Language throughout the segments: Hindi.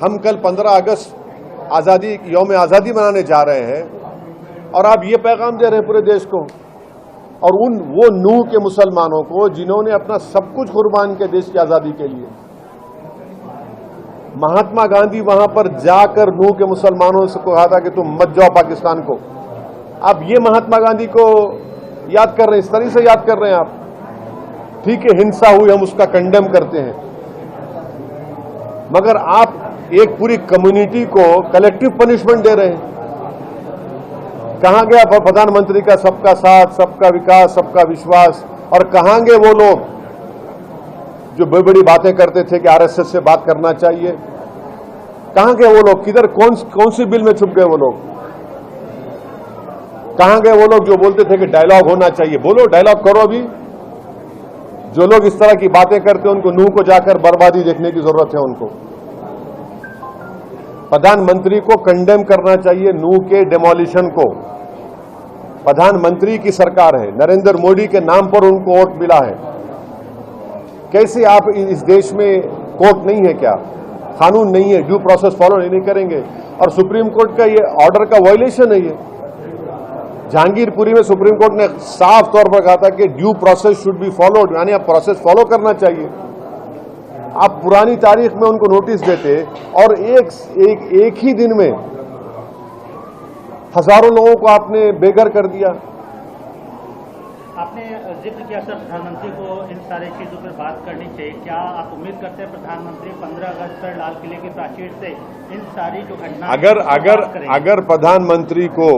हम कल 15 अगस्त यौम आज़ादी मनाने जा रहे हैं और आप ये पैगाम दे रहे हैं पूरे देश को और वो नूह के मुसलमानों को जिन्होंने अपना सब कुछ कुर्बान किया देश की आज़ादी के लिए। महात्मा गांधी वहां पर जाकर नूह के मुसलमानों से कहा था कि तुम मत जाओ पाकिस्तान को। आप ये महात्मा गांधी को याद कर रहे हैं, इस तरह से याद कर रहे हैं आप। ठीक है, हिंसा हुई, हम उसका कंडेम करते हैं, मगर आप एक पूरी कम्युनिटी को कलेक्टिव पनिशमेंट दे रहे हैं। कहां गया प्रधानमंत्री का सबका साथ, सबका विकास, सबका विश्वास? और कहां गए वो लोग जो बड़ी बड़ी बातें करते थे कि आरएसएस से बात करना चाहिए? कहां गए वो लोग? किधर, कौन सी बिल में छुप गए वो लोग? कहां गए वो लोग जो बोलते थे कि डायलॉग होना चाहिए? बोलो, डायलॉग करो। अभी जो लोग इस तरह की बातें करते हैं उनको नूह को जाकर बर्बादी देखने की जरूरत है। उनको प्रधानमंत्री को कंडेम करना चाहिए, नूह के डेमोलिशन को। प्रधानमंत्री की सरकार है, नरेंद्र मोदी के नाम पर उनको वोट मिला है। कैसे आप इस देश में कोर्ट नहीं है क्या? कानून नहीं है, ड्यू प्रोसेस फॉलो नहीं करेंगे? और सुप्रीम कोर्ट का ये ऑर्डर का वायलेशन है। ये जहांगीरपुरी में सुप्रीम कोर्ट ने साफ तौर पर कहा था कि due process should be followed, यानी आप प्रोसेस फॉलो करना चाहिए। आप पुरानी तारीख में उनको नोटिस देते और एक ही दिन में हजारों लोगों को आपने बेघर कर दिया। आपने जिक्र किया सर, प्रधानमंत्री को इन सारी चीजों पर बात करनी चाहिए। क्या आप उम्मीद करते हैं प्रधानमंत्री 15 अगस्त पर लाल किले की प्राचीर से इन सारी जो घटना अगर प्रधानमंत्री को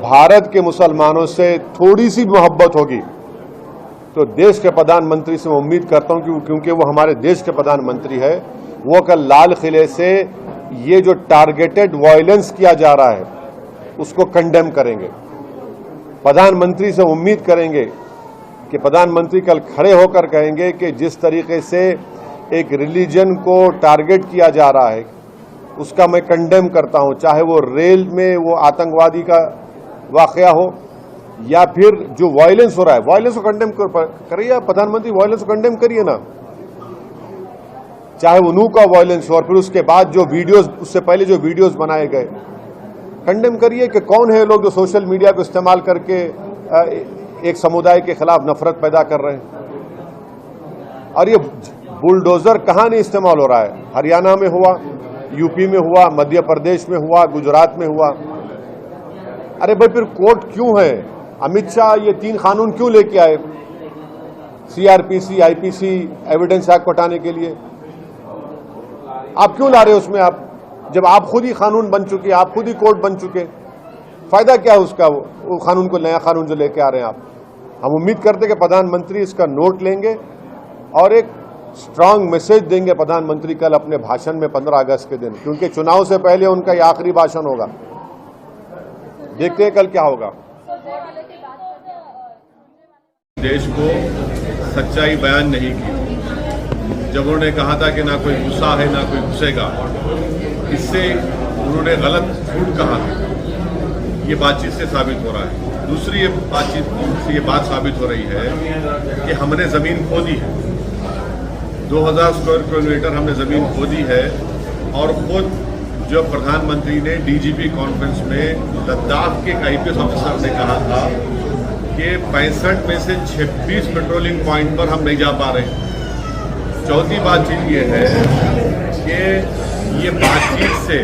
भारत के मुसलमानों से थोड़ी सी मोहब्बत होगी तो देश के प्रधानमंत्री से मैं उम्मीद करता हूं कि क्योंकि वो हमारे देश के प्रधानमंत्री है, वो कल लाल किले से ये जो टारगेटेड वायलेंस किया जा रहा है उसको कंडेम करेंगे। प्रधानमंत्री से उम्मीद करेंगे कि प्रधानमंत्री कल खड़े होकर कहेंगे कि जिस तरीके से एक रिलीजन को टारगेट किया जा रहा है उसका मैं कंडेम करता हूं, चाहे वो रेल में वो आतंकवादी का वाकया हो या फिर जो वायलेंस हो रहा है, वायलेंस को कंडेम करिए। प्रधानमंत्री वायलेंस को कंडेम करिए ना, चाहे वो नूह का वायलेंस हो और फिर उसके बाद जो वीडियोस, उससे पहले जो वीडियोस बनाए गए, कंडेम करिए कि कौन है लोग जो सोशल मीडिया को इस्तेमाल करके एक समुदाय के खिलाफ नफरत पैदा कर रहे हैं। और ये बुलडोजर कहां नहीं इस्तेमाल हो रहा है? हरियाणा में हुआ, यूपी में हुआ, मध्य प्रदेश में हुआ, गुजरात में हुआ। अरे भाई, फिर कोर्ट क्यों है? अमित शाह ये 3 कानून क्यों लेके आए? सीआरपीसी, आईपीसी, एविडेंस एक्ट हटाने के लिए आप क्यों ला रहे हो उसमें? आप जब आप खुद ही कानून बन चुके, आप खुद ही कोर्ट बन चुके, फायदा क्या है उसका? वो कानून को, नया कानून जो लेके आ रहे हैं आप। हम उम्मीद करते हैं कि प्रधानमंत्री इसका नोट लेंगे और एक स्ट्रांग मैसेज देंगे प्रधानमंत्री कल अपने भाषण में 15 अगस्त के दिन, क्योंकि चुनाव से पहले उनका ये आखिरी भाषण होगा। देखते हैं कल क्या होगा। देश को सच्चाई बयान नहीं की जब उन्होंने कहा था कि ना कोई घुसा है ना कोई घुसेगा, इससे उन्होंने गलत झूठ कहा, ये बातचीत से साबित हो रहा है। दूसरी ये बातचीत से ये बात साबित हो रही है कि हमने ज़मीन खो दी है, 2000 स्क्वायर किलोमीटर हमने ज़मीन खो दी है। और खुद जो प्रधानमंत्री ने डीजीपी कॉन्फ्रेंस में लद्दाख के एक आईपीएस ऑफिसर ने कहा था कि 65 में से 26 पेट्रोलिंग पॉइंट पर हम नहीं जा पा रहे। चौथी बातचीत ये है कि ये बातचीत से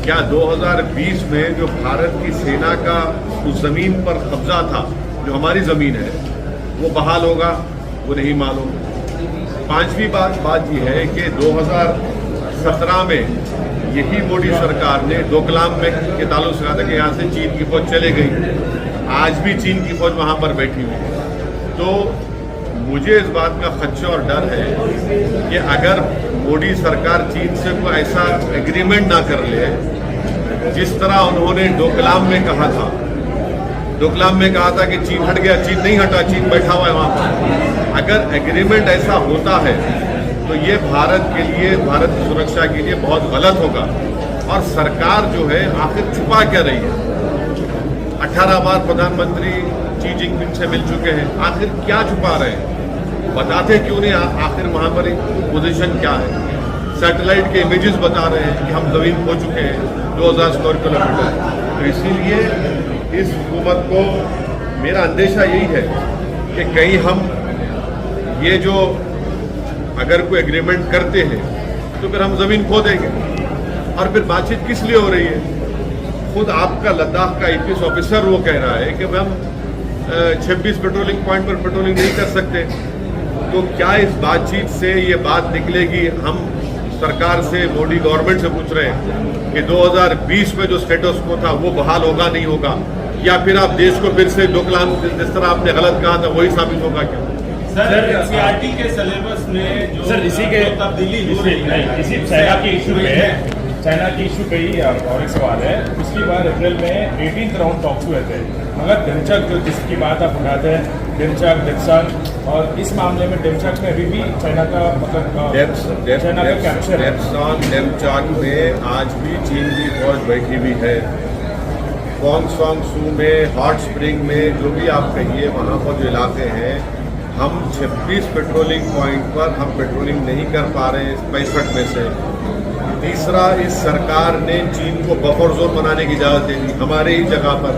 क्या 2020 में जो भारत की सेना का उस जमीन पर कब्जा था, जो हमारी जमीन है, वो बहाल होगा? वो नहीं मालूम। पांचवी बात यह है कि 2017 में यही मोदी सरकार ने डोकलाम में के ताल्लुक से कहा था कि यहाँ से चीन की फौज चले गई। आज भी चीन की फौज वहाँ पर बैठी हुई है। तो मुझे इस बात का खदशा और डर है कि अगर मोदी सरकार चीन से कोई ऐसा एग्रीमेंट ना कर ले जिस तरह उन्होंने डोकलाम में कहा था। डोकलाम में कहा था कि चीन हट गया, चीन नहीं हटा, चीन बैठा हुआ है वहाँ पर। अगर एग्रीमेंट ऐसा होता है तो ये भारत के लिए, भारत की सुरक्षा के लिए बहुत गलत होगा। और सरकार जो है आखिर छुपा क्या रही है? 18 बार प्रधानमंत्री शी जिनपिंग से मिल चुके हैं, आखिर क्या छुपा रहे हैं? बताते क्यों नहीं? आखिर वहाँ पर पोजीशन क्या है? सैटेलाइट के इमेजेस बता रहे हैं कि हम ज़मीन खो चुके हैं 2000 स्क्वायर किलोमीटर। तो इसीलिए इस हुकूमत को मेरा अंदेशा यही है कि कहीं हम ये जो अगर कोई एग्रीमेंट करते हैं तो फिर हम ज़मीन खो देंगे। और फिर बातचीत किस लिए हो रही है? खुद आपका लद्दाख का IPS ऑफिसर वो कह रहा है कि हम 26 पेट्रोलिंग पॉइंट पर पेट्रोलिंग नहीं कर सकते। तो क्या इस बातचीत से ये बात निकलेगी? हम सरकार से, मोदी गवर्नमेंट से पूछ रहे हैं कि 2020 में जो स्टेटस को था वो बहाल होगा नहीं होगा, या फिर आप देश को फिर से डोकलाम जिस तरह आपने गलत कहा था वही साबित होगा क्या? सर NCERT के सिलेबस में जो सर इसी के तब्दीली हो रही है, इसी चाइना के इशू पे ही और एक सवाल है। पिछली बार अप्रैल में 18th राउंड टॉक्स हुए थे, मगर डेमचक जो जिसकी बात आप उठाते हैं, डेमचक डेप्सॉन, और इस मामले में डेमचक में अभी भी चाइना का मतलब चाइना का कैप्चर है। डेमचक में आज भी चीन की फौज बैठी हुई है। कॉन्ग सॉन्ग सू में, हॉट स्प्रिंग में, जो भी आप कहिए वहाँ पर जो इलाके हैं, हम 26 पेट्रोलिंग पॉइंट पर हम पेट्रोलिंग नहीं कर पा रहे हैं 65 में से। तीसरा, इस सरकार ने चीन को बफर जोन बनाने की इजाज़त दे दी हमारे ही जगह पर।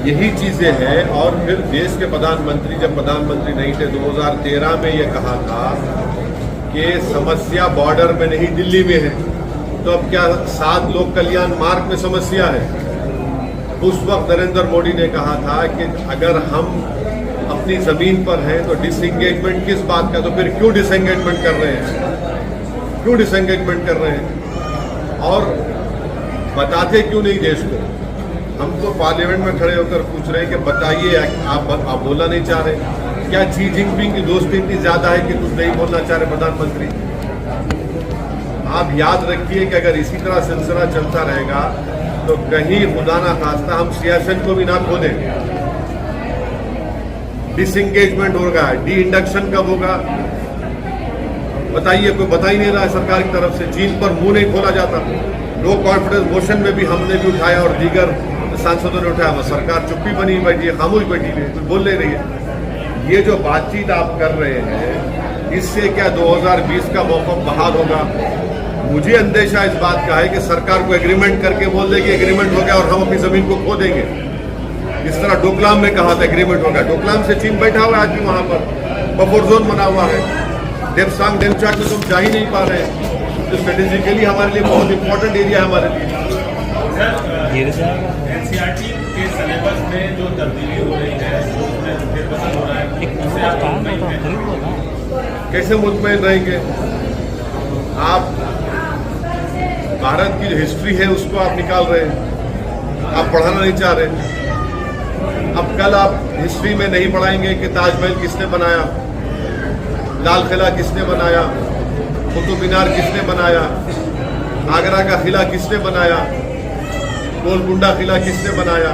यही चीज़ें हैं। और फिर देश के प्रधानमंत्री जब प्रधानमंत्री नहीं थे 2013 में ये कहा था कि समस्या बॉर्डर में नहीं दिल्ली में है। तो अब क्या 7 लोक कल्याण मार्ग में समस्या है? उस वक्त नरेंद्र मोदी ने कहा था कि अगर हम अपनी ज़मीन पर हैं तो डिसएंगेजमेंट किस बात का? तो फिर क्यों डिसएंगेजमेंट कर रहे हैं? क्यों डिसएंगेजमेंट कर रहे हैं? और बताते क्यों नहीं देश को? हम तो पार्लियामेंट में खड़े होकर पूछ रहे हैं कि बताइए, आप बोलना नहीं चाह रहे। क्या शी जिनपिंग की दोस्ती इतनी ज़्यादा है कि कुछ नहीं बोलना चाह रहे प्रधानमंत्री? आप याद रखिए कि अगर इसी तरह सिलसिला चलता रहेगा तो कहीं खुदा ना खास्ता हम सियासत को भी ना खो दें। डिसएंगेजमेंट होगा, डी इंडक्शन कब होगा बताइए? कोई बता ही नहीं रहा है सरकार की तरफ से। चीन पर मुंह नहीं खोला जाता। नो कॉन्फिडेंस मोशन में भी हमने भी उठाया और दीगर सांसदों ने उठाया, सरकार चुप्पी बनी बैठी है, खामोश बैठी हुई है, कुछ बोल नहीं रही है। ये जो बातचीत आप कर रहे हैं, इससे क्या 2020 का मौसम बहाल होगा? मुझे अंदेशा इस बात का है कि सरकार को एग्रीमेंट करके बोल देगी एग्रीमेंट हो गया और हम अपनी जमीन को खो देंगे। इस तरह डोकलाम में कहा था एग्रीमेंट होगा। डोकलाम से चीन बैठा हुआ है आज भी, वहां पर बफर जोन बना हुआ है। डेप्सांग डेमचक में तुम जा ही नहीं पा रहे हैं। तो स्ट्रेटेजिकली हमारे लिए बहुत इंपॉर्टेंट एरिया है हमारे लिए। NCERT के सिलेबस में जो तब्दीली हो रही है, उसमें फेरबदल हो रहा है, उससे आप मुतमईन हैं? कैसे मुतमईन रहेंगे? आप भारत की जो हिस्ट्री है उसको आप निकाल रहे हैं, आप पढ़ाना नहीं चाह रहे। अब कल आप हिस्ट्री में नहीं पढ़ाएंगे कि ताजमहल किसने बनाया, लाल किला किसने बनाया, कुतुब मीनार किसने बनाया, आगरा का किला किसने बनाया, गोलकुंडा किला किसने बनाया,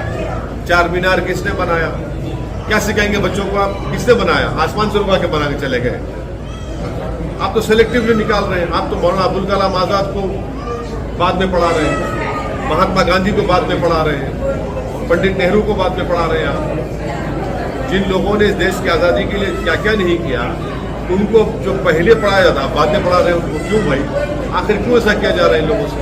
चार मीनार किसने बनाया? क्या सिखाएंगे बच्चों को आप? किसने बनाया? आसमान से रुका के बना के चले गए। आप तो सेलेक्टिवली निकाल रहे हैं। आप तो मौलाना अबुल कलाम आज़ाद को बाद में पढ़ा रहे हैं, महात्मा गांधी को बाद में पढ़ा रहे हैं, पंडित नेहरू को बाद में पढ़ा रहे हैं। आप जिन लोगों ने इस देश की आज़ादी के लिए क्या क्या नहीं किया, उनको जो पहले पढ़ाया था बाद में पढ़ा रहे हैं, उनको क्यों भाई? आखिर क्यों ऐसा किया जा रहा है इन लोगों से?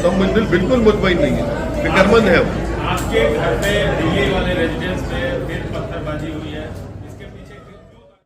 तो हम बिल्कुल मुतमईन नहीं है, फिक्रमंद है। आपके घर पे दिल्ली वाले रेजिडेंस पे फिर पत्थरबाजी हुई है।